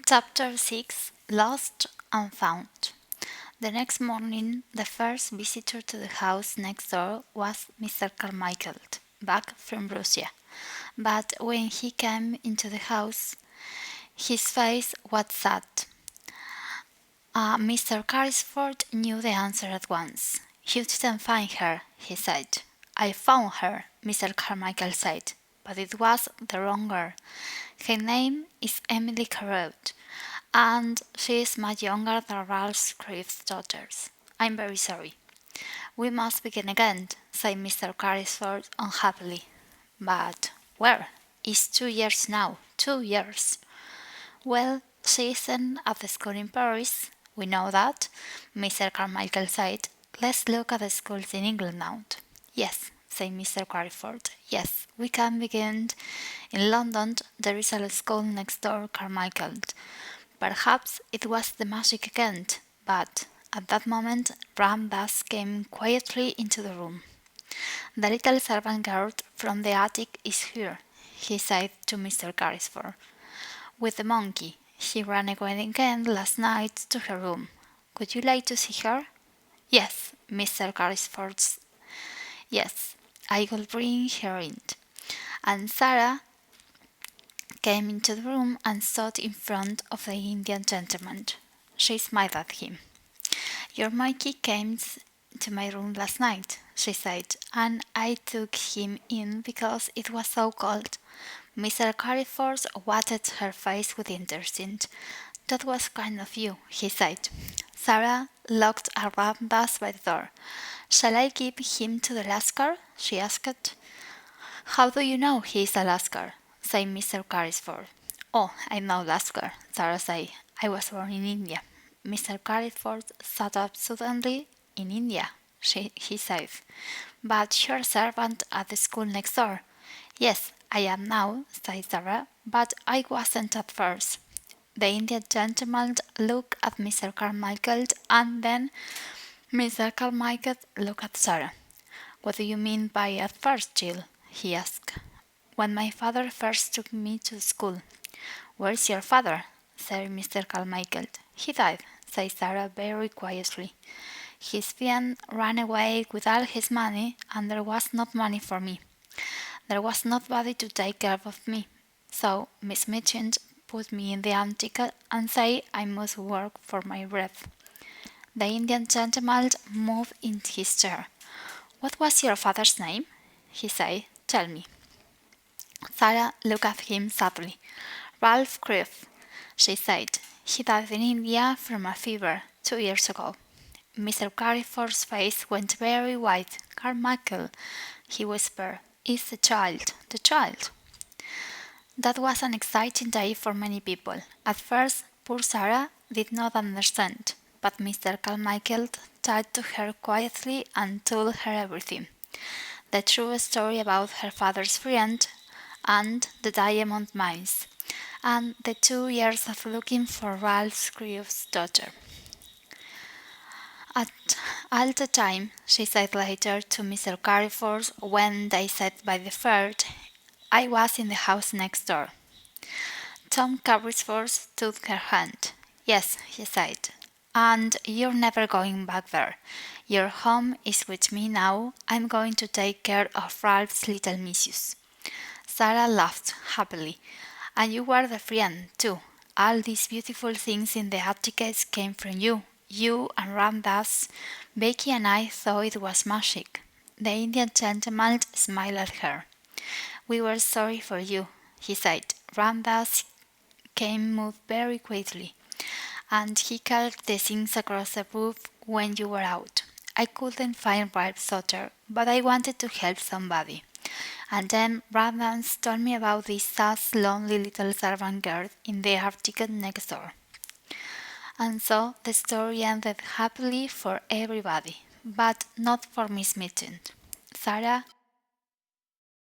Chapter 6 Lost and Found. The next morning, the first visitor to the house next door was Mr. Carmichael, back from Russia. But when he came into the house, his face was sad. Mr. Carrisford knew the answer at once. "You didn't find her," he said. "I found her," Mr. Carmichael said, "but it was the wrong girl. Her name is Emily Carrot, and she is much younger than Ralph Criff's daughters. I'm very sorry." "We must begin again," said Mr. Carrisford unhappily. "But where? It's 2 years now. 2 years." "Well, she isn't at the school in Paris. We know that," Mr. Carmichael said. "Let's look at the schools in England now." "Yes," said Mr. Carrisford. "Yes, we can begin in London. There is a school next door, Carmichael." Perhaps it was the magic again, but at that moment Ram Dass came quietly into the room. "The little servant girl from the attic is here," he said to Mr. Carrisford. "With the monkey. She ran away again last night to her room. Would you like to see her?" "Yes, Mr. Carrisford. Yes, I will bring her in." And Sara came into the room and stood in front of the Indian gentleman. She smiled at him. "Your monkey came to my room last night," she said, "and I took him in because it was so cold." Mr. Carrisford watched her face with interest. "That was kind of you," he said. Sara looked around us by the door. "Shall I give him to the Lascar?" she asked. "How do you know he is a Lascar?" said Mr. Carrisford. "Oh, I know Lascar," Sara said. "I was born in India." Mr. Carrisford sat up suddenly. "In India," he said. "But you're a servant at the school next door." "Yes, I am now," said Sara, "but I wasn't at first." The Indian gentleman looked at Mr. Carmichael, and then Mr. Carmichael looked at Sara. "What do you mean by at first, Jill?" he asked. "When my father first took me to school." "Where's your father?" said Mr. Carmichael. "He died," said Sara very quietly. "His fiend ran away with all his money, and there was not money for me. There was nobody to take care of me. So Miss Mitchin put me in the attic and said I must work for my bread." The Indian gentleman moved in his chair. "What was your father's name?" he said. "Tell me." Sara looked at him sadly. "Ralph Criff," she said. "He died in India from a fever 2 years ago." Mr. Carrisford's face went very white. "Carmichael," he whispered, "is the child. The child." That was an exciting day for many people. At first, poor Sara did not understand, but Mr. Carmichael talked to her quietly and told her everything. The true story about her father's friend and the diamond mines, and the 2 years of looking for Ralph Crewe's daughter. At all the time, she said later to Mr. Carrisford when they sat by the fire, I was in the house next door. Tom Carrisford took her hand. "Yes," he said, "and you're never going back there. Your home is with me now. I'm going to take care of Ralph's little missus." Sara laughed happily. "And you were the friend, too. All these beautiful things in the attic came from you. You and Ram Dass. Becky and I thought it was magic." The Indian gentleman smiled at her. "We were sorry for you," he said. "Ram Dass moved very quickly, and he carried the things across the roof when you were out. I couldn't find Ralph's daughter, but I wanted to help somebody. And then Radans told me about this sad, lonely little servant girl in the attic next door." And so the story ended happily for everybody, but not for Miss Mitchell. Sara